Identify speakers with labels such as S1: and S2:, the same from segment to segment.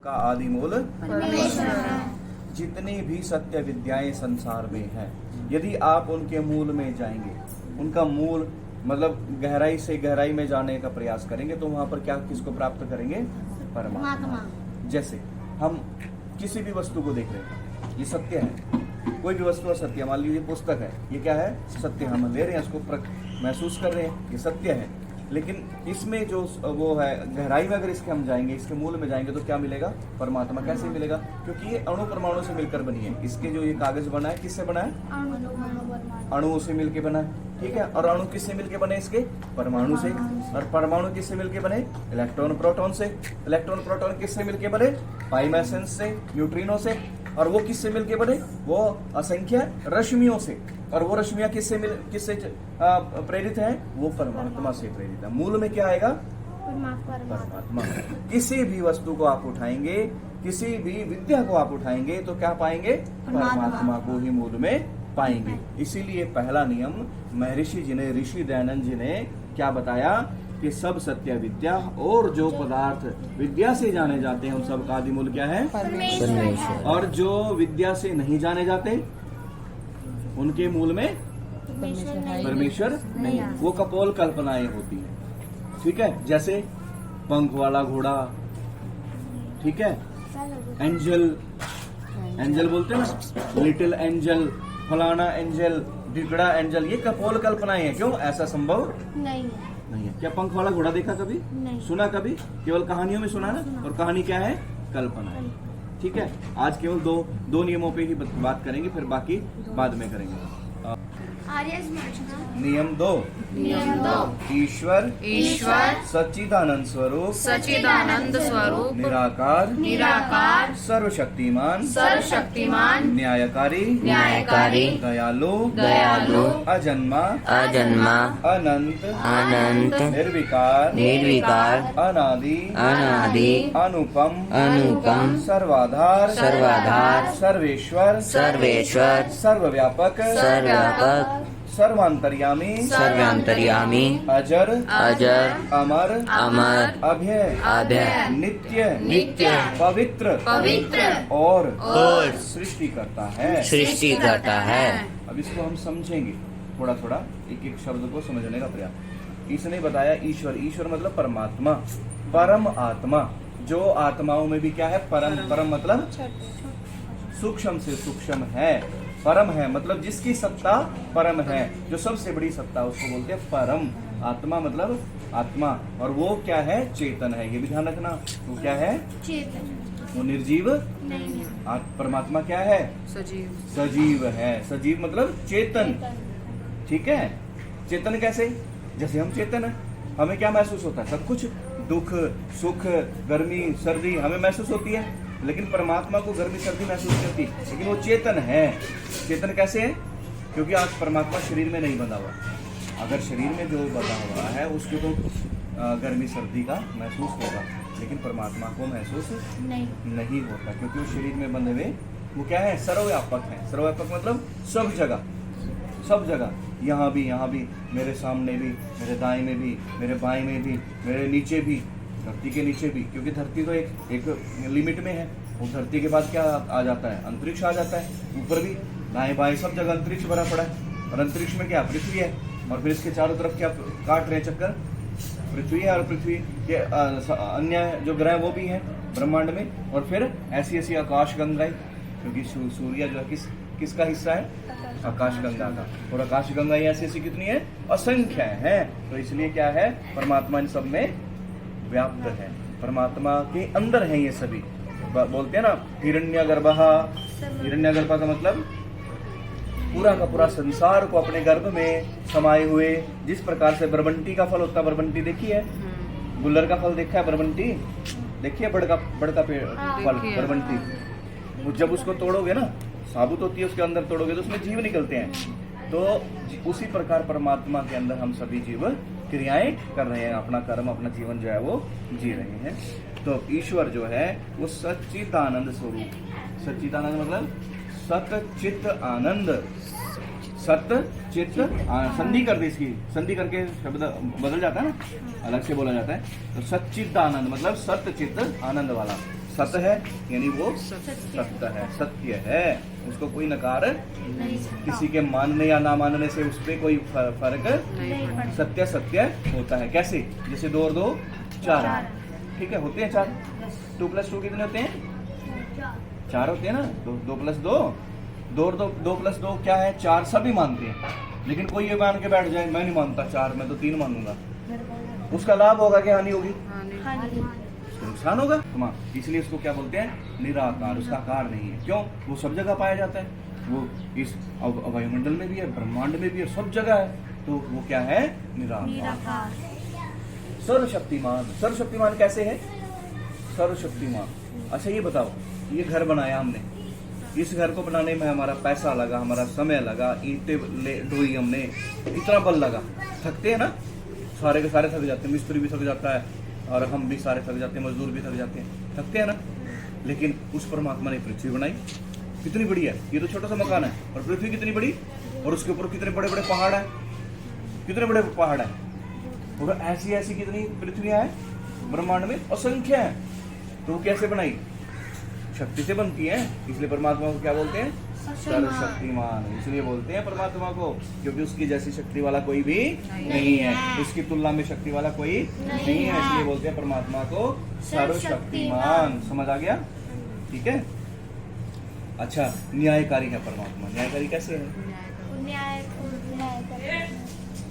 S1: का आदि मूल
S2: परमेश्वर है।
S1: जितनी भी सत्य विद्याएं संसार में हैं, यदि आप उनके मूल में जाएंगे, उनका मूल मतलब गहराई से गहराई में जाने का प्रयास करेंगे, तो वहां पर क्या किसको प्राप्त करेंगे? परमात्मा। जैसे हम किसी भी वस्तु को देख रहे हैं, ये सत्य है। कोई भी वस्तु असत्य है, मान लीजिए पुस्तक है, ये क्या है? सत्य। हम ले रहे हैं, इसको महसूस कर रहे हैं, ये सत्य है। लेकिन इसमें जो वो है गहराई में, अगर इसके हम जाएंगे, इसके मूल में जाएंगे, तो क्या मिलेगा? परमात्मा। कैसे मिलेगा? क्योंकि ये अणु परमाणु से मिलकर बनी है। इसके जो ये कागज बना है, किससे बना है? अणुओं से मिलकर बना है, ठीक है। और अणु किससे मिलकर बने? इसके परमाणु से। और परमाणु किससे मिलकर बने? इलेक्ट्रॉन प्रोटॉन से। इलेक्ट्रॉन प्रोटॉन किससे मिलकर बने? पाइमेसेंस से, न्यूट्रिनो से। और वो किससे मिलके बने? वो असंख्य रश्मियों से। और वो रश्मियां किससे प्रेरित है? वो परमात्मा से प्रेरित है। मूल में क्या आएगा? परमात्मा। किसी भी वस्तु को आप उठाएंगे, किसी भी विद्या को आप उठाएंगे, तो क्या पाएंगे? परमात्मा को ही मूल में पाएंगे। इसीलिए पहला नियम महर्षि जी ने, ऋषि दयानंद जी ने क्या बताया कि सब सत्य विद्या और जो पदार्थ विद्या से जाने जाते हैं, उन सब का आदि मूल क्या है?
S2: परमेश्वर।
S1: और जो विद्या से नहीं जाने जाते, उनके मूल में परमेश्वर नहीं। वो कपोल कल्पनाएं होती हैं, ठीक है। जैसे पंख वाला घोड़ा, ठीक है, एंजल, एंजल बोलते हैं ना, लिटिल एंजल, फलाना एंजल, बिगड़ा एंजल, ये कपोल कल्पनाएं हैं। क्यों? ऐसा संभव नहीं है। क्या पंख वाला घोड़ा देखा कभी? नहीं। सुना कभी? केवल कहानियों में सुना ना। और कहानी क्या है? कल्पना है, ठीक है। आज केवल दो नियमों पे ही बात करेंगे, फिर बाकी बाद में करेंगे। नियम 2। ईश्वर सच्चिदानंद स्वरूप निराकार सर्वशक्तिमान न्यायकारी दयालु अजन्मा अनंत निर्विकार अनादि अनुपम सर्वाधार सर्वेश्वर सर्वव्यापक सर्वांतर्यामी अजर अमर अभय नित्य पवित्र और सृष्टि करता है। अब इसको हम समझेंगे थोड़ा थोड़ा, एक एक शब्द को समझने का प्रयास। इसने बताया ईश्वर मतलब परमात्मा, परम आत्मा। जो आत्माओं में भी क्या है? परम मतलब सूक्ष्म से सूक्ष्म है। परम है मतलब जिसकी सत्ता परम है, जो सबसे बड़ी सत्ता, उसको बोलते हैं परम। आत्मा मतलब आत्मा। और वो क्या है? चेतन है। ये भी ध्यान रखना। वो क्या है? चेतन। वो निर्जीव नहीं। परमात्मा क्या है? सजीव है। सजीव मतलब चेतन, ठीक है। चेतन कैसे? जैसे हम चेतन है, हमें क्या महसूस होता है? सब कुछ, दुख सुख गर्मी सर्दी हमें महसूस होती है, लेकिन परमात्मा को गर्मी सर्दी महसूस नहीं होती। लेकिन वो चेतन है। चेतन कैसे है? क्योंकि आज परमात्मा शरीर में नहीं बंधा हुआ। अगर शरीर में जो बंधा हुआ है उसको तो गर्मी सर्दी का महसूस होगा, लेकिन परमात्मा को महसूस नहीं होता, क्योंकि वो शरीर में बंधे हुए वो क्या है? सर्वव्यापक है। सर्वव्यापक मतलब सब जगह, यहाँ भी, मेरे सामने भी, मेरे दाएं में भी, मेरे बाएं में भी, मेरे नीचे भी, धरती के नीचे भी। क्योंकि धरती तो एक लिमिट में है। वो धरती के बाद क्या आ जाता है? अंतरिक्ष आ जाता है। ऊपर भी, दाएं बाएं सब जगह अंतरिक्ष भरा पड़ा है। और अंतरिक्ष में क्या? पृथ्वी है। और फिर इसके चारों तरफ क्या काट रहे चक्कर? पृथ्वी है। और पृथ्वी के अन्य जो ग्रह वो भी है ब्रह्मांड में। और फिर ऐसी आकाश गंगाएं, क्योंकि सूर्य जो है किसका हिस्सा है? आकाश गंगा का। और आकाश गंगा ऐसी कितनी है? असंख्य है। तो इसलिए क्या है? परमात्मा इन सब में व्याप्त है। परमात्मा के अंदर है ये सभी। बोलते हैं ना, हिरण्यगर्भः। हिरण्यगर्भ का मतलब पूरा का पूरा संसार को अपने गर्भ में समाये हुए। जिस प्रकार से बरबंटी का फल होता है, बरबंटी देखी है? गुल्लर का फल देखा है? बरबंटी देखिए? बड़का पेड़ फल बरबंटी, जब उसको तोड़ोगे ना, साबुत होती है, उसके अंदर तोड़ोगे तो उसमें जीव निकलते हैं। तो उसी प्रकार परमात्मा के अंदर हम सभी जीव क्रियाएं कर रहे हैं, अपना कर्म, अपना जीवन जो है वो जी रहे हैं। तो ईश्वर जो है वो सच्चिदानंद स्वरूप। सच्चिदानंद मतलब सत-चित आनंद। सत-चित संधि कर दी, इसकी संधि करके शब्द बदल जाता है ना, अलग से बोला जाता है। तो सच्चिदानंद मतलब सत-चित आनंद वाला। सत है यानी वो सत्य है, सत्य है, उसको कोई नकार किसी के मानने या ना मानने से उस पर कोई फर्क सत्य सत्य होता है। कैसे? जैसे 2 और 2 4, ठीक है, होते हैं 4। 2 + 2 कितने होते हैं? 4 होते हैं ना। 2 + 2 2 और 2 + 2 क्या है? 4 सभी मानते हैं, लेकिन कोई ये मान के बैठ जाए मैं नहीं मानता 4, मैं तो 3 मानूंगा, उसका लाभ होगा कि हानि होगी? उसका नुकसान होगा। इसलिए उसको क्या बोलते हैं? निराकार, उसका आकार नहीं है। क्यों? वो सब जगह पाया जाता है, वो इस वायुमंडल में भी है, ब्रह्मांड में भी है, सब जगह है, तो वो क्या है? निराकार। सर्वशक्तिमान। सर्वशक्तिमान कैसे है? सर्वशक्तिमान। अच्छा ये बताओ, ये घर बनाया हमने, इस घर को बनाने में हमारा पैसा लगा, हमारा समय लगा, ईंटें ढोई हमने, इतना बल लगा, थकते हैं ना? सारे के सारे थक जाते हैं, मिस्त्री भी थक जाता है और हम भी सारे थक जाते हैं, मजदूर भी थक जाते हैं, थकते हैं ना? लेकिन उस परमात्मा ने पृथ्वी बनाई, कितनी बड़ी है, ये तो छोटा सा मकान है, और पृथ्वी कितनी बड़ी, और उसके ऊपर कितने बड़े बड़े पहाड़ है, कितने बड़े पहाड़ है, और ऐसी ऐसी कितनी पृथ्वियां हैं ब्रह्मांड में, असंख्य है। तो वो कैसे बनाई? शक्ति से बनती है। इसलिए परमात्मा को क्या बोलते हैं? सर्वशक्तिमान। इसलिए बोलते हैं परमात्मा को क्योंकि उसकी जैसी शक्ति वाला कोई भी नहीं है, उसकी तुलना में शक्ति वाला कोई नहीं है, इसलिए बोलते हैं परमात्मा को सर्वशक्तिमान। समझ आ गया? ठीक है। अच्छा, न्यायकारी है परमात्मा। न्यायकारी कैसे है?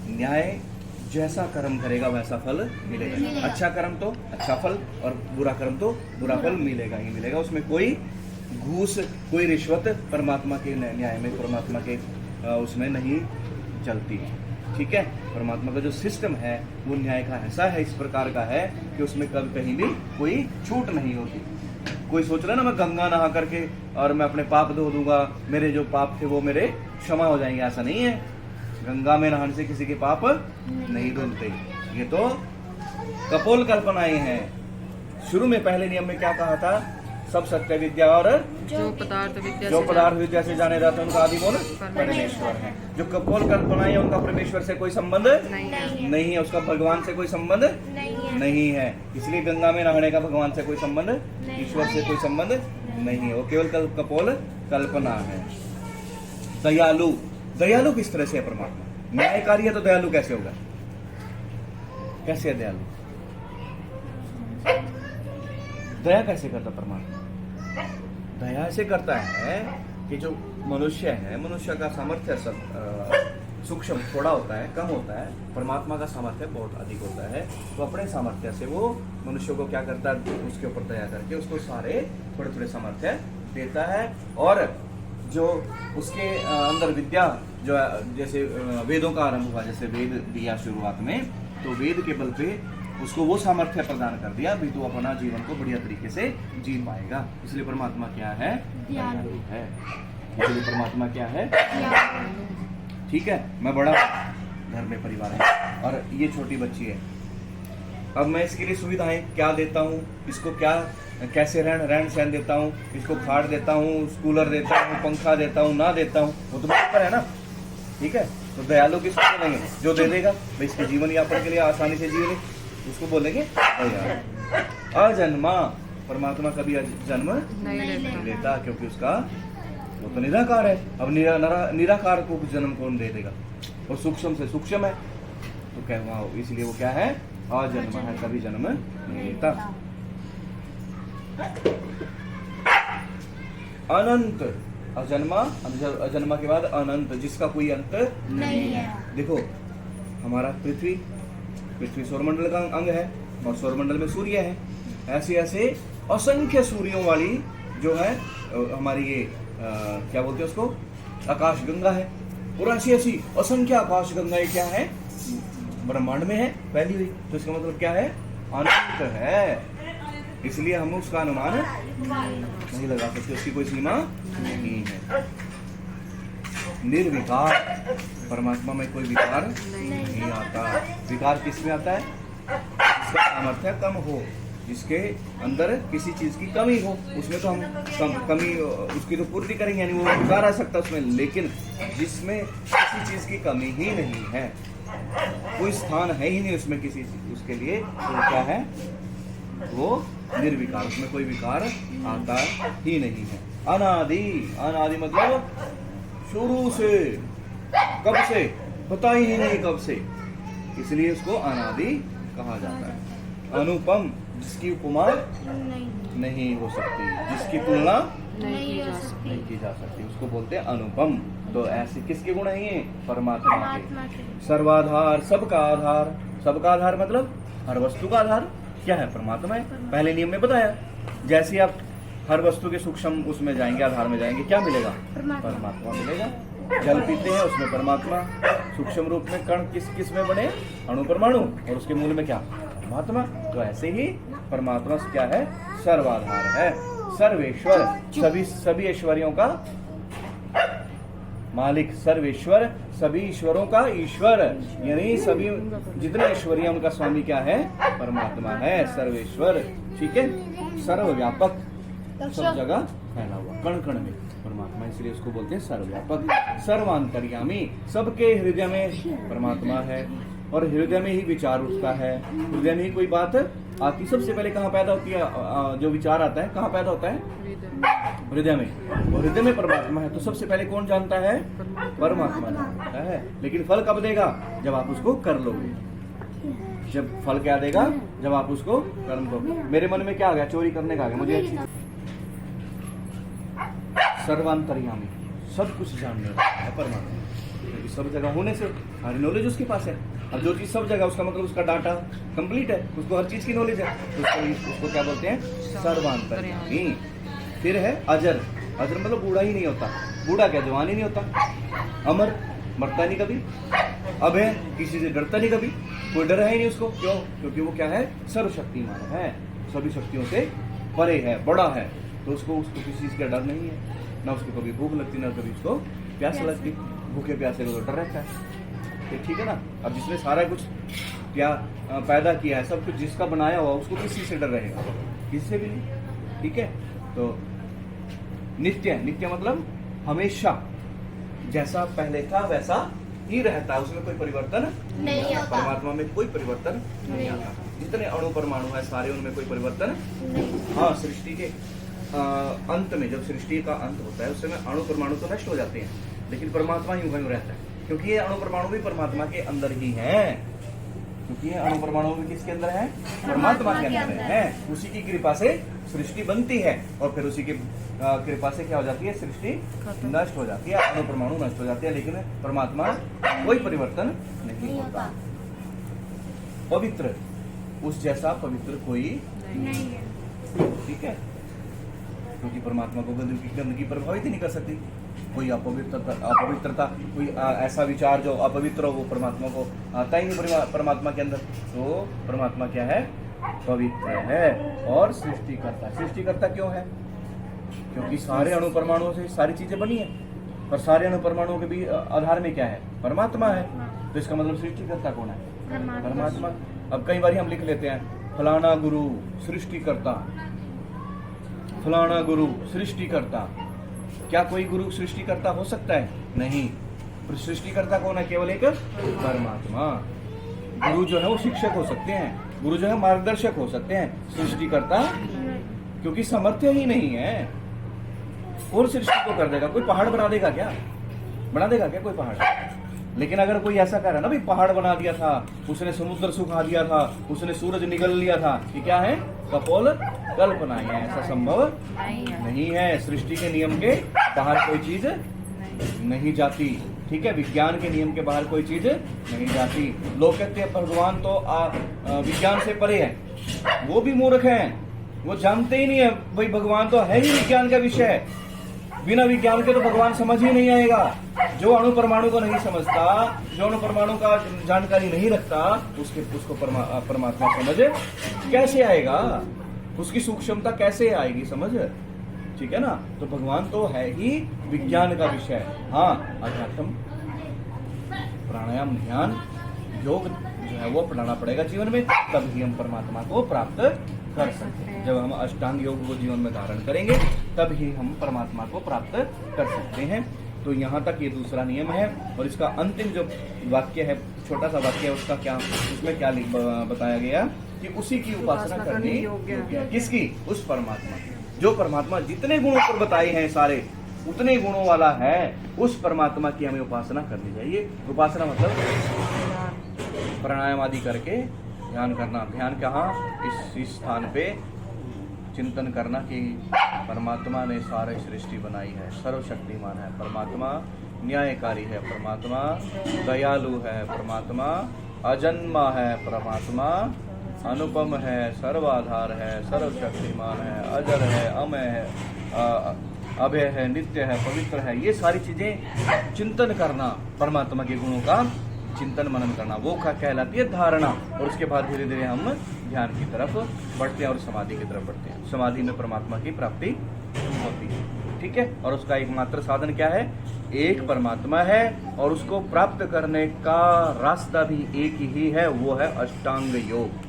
S1: न्याय जैसा कर्म करेगा वैसा फल मिलेगा। अच्छा कर्म तो अच्छा फल, और बुरा कर्म तो बुरा फल मिलेगा ही मिलेगा। उसमें कोई घूस, कोई रिश्वत परमात्मा के न्याय में, परमात्मा के उसमें नहीं चलती। ठीक है। परमात्मा का जो सिस्टम है वो न्याय का ऐसा है, इस प्रकार का है कि उसमें कभी कहीं भी कोई छूट नहीं होती। कोई सोच रहा है ना मैं गंगा नहा करके और मैं अपने पाप धो दूंगा, मेरे जो पाप थे वो मेरे क्षमा हो जाएंगे, ऐसा नहीं है। गंगा में नहाने से किसी के पाप नहीं धुलते। ये तो कपोल कल्पनाएं हैं। शुरू में पहले नियम में क्या कहा था? सब सत्य विद्या और जो पदार्थ विद्या से जाने जाते हैं उनका आदि कौन? परमेश्वर है। जो कपोल कल्पनाएं है उनका परमेश्वर से कोई संबंध नहीं है, उसका भगवान से कोई संबंध नहीं है। इसलिए गंगा में नहाने का भगवान से कोई संबंध, ईश्वर से कोई संबंध नहीं है, वो केवल कपोल कल्पना है। दयालु। दयालु किस तरह से है परमात्मा? न्यायकारी है तो दयालु कैसे होगा? कैसे है दयालु? दया कैसे करता परमात्मा? दया ऐसे करता है कि जो मनुष्य है, मनुष्य का सामर्थ्य सूक्ष्म थोड़ा होता है, कम होता है, परमात्मा का सामर्थ्य बहुत अधिक होता है। तो अपने सामर्थ्य से वो मनुष्य को क्या करता है? उसके ऊपर दया करके उसको सारे थोड़े थोड़े सामर्थ्य देता है। और जो उसके अंदर विद्या जो जैसे वेदों का आरंभ हुआ, जैसे वेद दिया शुरुआत में, तो वेद के बल पे उसको वो सामर्थ्य प्रदान कर दिया भी तो अपना जीवन को बढ़िया तरीके से जी पाएगा। इसलिए परमात्मा क्या है? दयालु है। इसलिए परमात्मा क्या है? ठीक है। मैं बड़ा घर में परिवार है और ये छोटी बच्ची है। अब मैं इसके लिए सुविधाएं क्या देता हूँ, इसको क्या कैसे रहन सहन देता हूँ, इसको खाट देता हूँ, कूलर देता हूँ, पंखा देता हूँ, ना देता हूँ, वो तो मेरे ऊपर है ना। ठीक है। तो दयालु किसको बोलेंगे? जो दे देगा भाई इसके जीवन यापन के लिए आसानी से जीवन, उसको बोलेंगे दयालु। अजन्मा। परमात्मा कभी जन्म नहीं लेता क्योंकि उसका वो तो निराकार है। अब निराकार को जन्म कौन दे देगा? और सूक्ष्म से सूक्ष्म है तो क्या हुआ? इसलिए वो क्या है? अजन्मा है, कभी जन्म नहीं लेता। अनंत। अजन्मा, अजन्मा के बाद अनंत, जिसका कोई अंत नहीं है। देखो हमारा पृथ्वी सौरमंडल का अंग है और सौरमंडल में सूर्य है। ऐसे ऐसे असंख्य सूर्यों वाली जो है हमारी ये क्या बोलते हैं उसको? आकाश गंगा है। और ऐसी ऐसी असंख्य आकाश गंगाएं क्या है? ब्रह्मांड में है फैली हुई। तो इसका मतलब क्या है? अनंत है। इसलिए हम उसका अनुमान नहीं लगा सकते, उसकी कोई सीमा नहीं है। निर्विकार। परमात्मा में कोई विकार नहीं आता। विकार किसमें आता है? जिसका सामर्थ्य कम हो, जिसके अंदर किसी चीज की कमी हो, उसमें तो हम कमी उसकी तो पूर्ति करेंगे, यानी वो विकार आ सकता उसमें। लेकिन जिसमें किसी चीज की कमी ही नहीं है, कोई स्थान है ही नहीं उसमें किसी उसके लिए, तो क्या है? वो निर्विकार, उसमें कोई विकार आता ही नहीं है। अनादि, अनादि मतलब शुरू से, कब से पता ही नहीं कब से, इसलिए उसको अनादि कहा जाता है। अनुपम, जिसकी उपमा नहीं हो सकती, जिसकी तुलना नहीं की जा सकती, उसको बोलते हैं अनुपम। तो ऐसे किसके गुण है ये? परमात्मा के। सर्वाधार, सबका आधार, सबका आधार मतलब हर वस्तु का आधार क्या है? परमात्मा है। पहले नियम में बताया, जैसे आप हर वस्तु के सूक्ष्म उसमें जाएंगे, आधार में जाएंगे, क्या मिलेगा? परमात्मा मिलेगा। जल पीते हैं, उसमें परमात्मा। सूक्ष्म रूप में कण किस किस में बने? अणु परमाणु, और उसके मूल में क्या? परमात्मा। तो ऐसे ही परमात्मा क्या है? सर्वाधार है, सर्वेश्वर, सभी ऐश्वर्यों का मालिक, सर्वेश्वर, सभी ईश्वरों का ईश्वर, यानी सभी जितने ऐश्वर्य उनका स्वामी क्या है? परमात्मा है, सर्वेश्वर। ठीक है, सर्वव्यापक, सब जगह फैला हुआ, कण कण में परमात्मा, इसलिए उसको बोलते हैं सर्वव्यापक। सर्वांतर्यामी, सबके हृदय में परमात्मा है, और हृदय में ही विचार उठता है, हृदय में ही कोई बात आती। सबसे पहले कहाँ पैदा होती है? जो विचार आता है कहाँ पैदा होता है? हृदय में। और हृदय में परमात्मा है, तो सबसे पहले कौन जानता है? परमात्मा जानता है। लेकिन फल कब देगा? जब आप उसको कर लोगे। जब फल क्या देगा? जब आप उसको कर्म करोगे। मेरे मन में क्या आ गया? चोरी करने का आ गया मुझे। सर्वांतर्यामी, सब कुछ जानने वाला है परमात्मा, क्योंकि सब जगह होने से सारी नॉलेज उसके पास है। अब जो चीज सब जगह, उसका मतलब उसका डाटा कंप्लीट है, उसको हर चीज की नॉलेज है, तो उसको क्या बोलते हैं? सर्वांतर्यामी। फिर है अजर, अजर मतलब बूढ़ा ही नहीं होता। बूढ़ा क्या? जवान ही नहीं होता। अमर, मरता नहीं कभी। अब है, किसी से डरता नहीं कभी, कोई डर है ही नहीं उसको। क्यों? क्योंकि वो क्या है? सर्वशक्तिमान है, सभी शक्तियों से परे है, बड़ा है, तो उसको किसी चीज का डर नहीं है। ना उसको कभी भूख लगती, ना कभी उसको प्यास लगती। भूखे प्यासे को तो डर रहता है। ठीक है ना? अब जिसने सारा कुछ क्या पैदा किया है, सब कुछ जिसका बनाया हुआ, उसको किस चीज से डर रहेगा? किसी से भी नहीं। ठीक है, तो नित्य, नित्य मतलब हमेशा जैसा पहले था वैसा ही रहता है, उसमें कोई परिवर्तन नहीं आता। परमात्मा में कोई परिवर्तन नहीं आता। जितने अणु परमाणु है सारे, उनमें कोई परिवर्तन नहीं। हाँ, सृष्टि के अंत में, जब सृष्टि का अंत होता है, उस समय अणु परमाणु तो नष्ट हो जाते हैं, लेकिन परमात्मा यूं का यूं रहता है, क्योंकि ये अणु परमाणु भी परमात्मा के अंदर ही है। क्योंकि ये अणु परमाणु भी किसके अंदर है? परमात्मा के अंदर है। उसी की कृपा से सृष्टि बनती है, और फिर उसी की कृपा से क्या हो जाती है? सृष्टि नष्ट हो जाती है, अणु परमाणु नष्ट हो जाती है, लेकिन परमात्मा कोई परिवर्तन नहीं होता। पवित्र, उस जैसा पवित्र कोई नहीं है। ठीक है, क्योंकि परमात्मा को गंदगी प्रभावित ही नहीं कर सकती। कोई अपवित्रता, कोई ऐसा विचार जो अपवित्र हो, वो परमात्मा को आता ही नहीं परमात्मा के अंदर। तो परमात्मा क्या है? पवित्र है, और सृष्टिकर्ता। सृष्टिकर्ता क्यों है? क्योंकि सारे अणु परमाणुओं से सारी चीजें बनी है, और सारे अणु परमाणुओं के भी आधार में क्या है? परमात्मा है। तो इसका मतलब सृष्टिकर्ता कौन है? परमात्मा। अब कई बार हम लिख लेते हैं फलाना गुरु सृष्टिकर्ता, फलाना गुरु सृष्टिकर्ता। क्या कोई गुरु सृष्टिकर्ता हो सकता है? नहीं। सृष्टिकर्ता कौन है? केवल एक परमात्मा। गुरु जो है वो शिक्षक हो सकते हैं, गुरु जो है मार्गदर्शक हो सकते हैं, सृष्टिकर्ता क्योंकि सामर्थ्य ही नहीं है। और सृष्टि को कर देगा? कोई पहाड़ बना देगा क्या? बना देगा क्या कोई पहाड़? लेकिन अगर कोई ऐसा कह रहा है ना, भाई पहाड़ बना दिया था, उसने समुद्र सुखा दिया था, उसने सूरज निगल लिया था, ये क्या है? कपोल कल्पना है, ऐसा संभव नहीं है। सृष्टि के नियम के बाहर कोई चीज नहीं जाती। ठीक है, विज्ञान के नियम के बाहर कोई चीज नहीं जाती। लोग कहते हैं भगवान तो विज्ञान से परे है, वो भी मूर्ख हैं, वो जानते ही नहीं है भाई भगवान तो है ही विज्ञान का विषय। बिना विज्ञान के तो भगवान समझ ही नहीं आएगा। जो अणु परमाणु को नहीं समझता, जो अणु परमाणु का जानकारी नहीं रखता, उसको परमात्मा समझ कैसे आएगा? उसकी सूक्ष्मता कैसे आएगी समझ? ठीक है ना? तो भगवान तो है ही विज्ञान का विषय। हाँ, अध्यात्म, प्राणायाम, ध्यान, योग जो है वो अपनाना पड़ेगा जीवन में, तभी हम परमात्मा को प्राप्त कर सकते हैं। जब हम अष्टांग योग को जीवन में धारण करेंगे, तब ही हम परमात्मा को प्राप्त कर सकते हैं। तो यहाँ तक ये दूसरा नियम है। और इसका अंतिम जो वाक्य है, छोटा सा वाक्य है, उसका क्या, उसमें क्या बताया गया? कि उसी की उपासना करनी योग्य है। किसकी? उस परमात्मा की। जो परमात्मा जितने गुणों पर बताए हैं सारे उतने गुणों वाला है, उस परमात्मा की हमें उपासना करनी चाहिए। उपासना मतलब प्राणायाम आदि करके ध्यान करना। ध्यान कहाँ? इस स्थान पे चिंतन करना कि परमात्मा ने सारे सृष्टि बनाई है, सर्वशक्तिमान है परमात्मा, न्यायकारी है परमात्मा, दयालु है परमात्मा, अजन्मा है परमात्मा, अनुपम है, सर्वाधार है, सर्वशक्तिमान है, अजर है, अमय है, अभय है, नित्य है, पवित्र है। ये सारी चीजें चिंतन करना, परमात्मा के गुणों का चिंतन मनन करना, वो कहलाती है धारणा। और उसके बाद धीरे धीरे हम ध्यान की तरफ बढ़ते हैं और समाधि की तरफ बढ़ते हैं। समाधि में परमात्मा की प्राप्ति होती है, ठीक है। और उसका एकमात्र साधन क्या है? एक परमात्मा है और उसको प्राप्त करने का रास्ता भी एक ही है, वो है अष्टांग योग।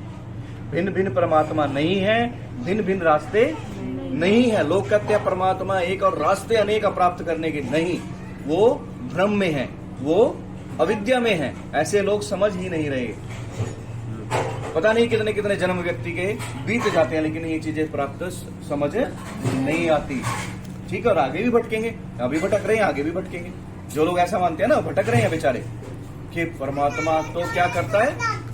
S1: भिन्न भिन्न परमात्मा नहीं है, भिन्न भिन्न रास्ते नहीं है। लोग कहते हैं परमात्मा एक और रास्ते अनेक प्राप्त करने के, नहीं, वो भ्रम में है, वो अविद्या में है। ऐसे लोग समझ ही नहीं रहे। पता नहीं कितने कितने जन्म व्यक्ति के बीत जाते हैं, लेकिन ये चीजें प्राप्त समझ नहीं आती, ठीक है। और आगे भी भटकेंगे, अभी भटक रहे हैं, आगे भी भटकेंगे। जो लोग ऐसा मानते हैं ना, भटक रहे हैं बेचारे कि परमात्मा तो क्या करता है,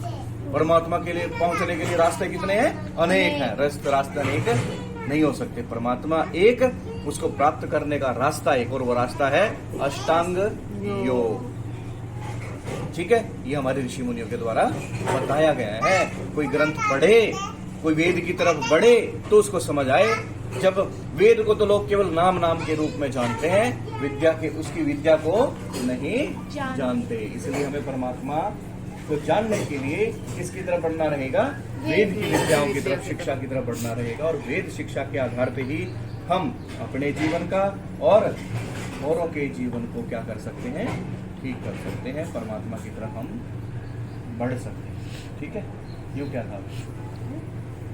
S1: परमात्मा के लिए पहुंचने के लिए रास्ते कितने हैं? अनेक हैं। रास्ते अनेक नहीं हो सकते। परमात्मा एक, उसको प्राप्त करने का रास्ता एक, और वो रास्ता है अष्टांग योग, ठीक है। ये हमारे ऋषि मुनियों के द्वारा बताया गया है। कोई ग्रंथ पढ़े, कोई वेद की तरफ बढ़े तो उसको समझ आए। जब वेद को तो लोग केवल नाम नाम के रूप में जानते हैं, विद्या के उसकी विद्या को नहीं जानते। इसलिए हमें परमात्मा को जानने के लिए किसकी तरफ बढ़ना रहेगा? वेद की विद्याओं की तरफ, शिक्षा की तरफ बढ़ना रहेगा। और वेद शिक्षा के आधार पे ही हम अपने जीवन का और औरों के जीवन को क्या कर सकते हैं? ठीक कर सकते हैं, परमात्मा की तरफ हम बढ़ सकते हैं, ठीक है। यूँ क्या था?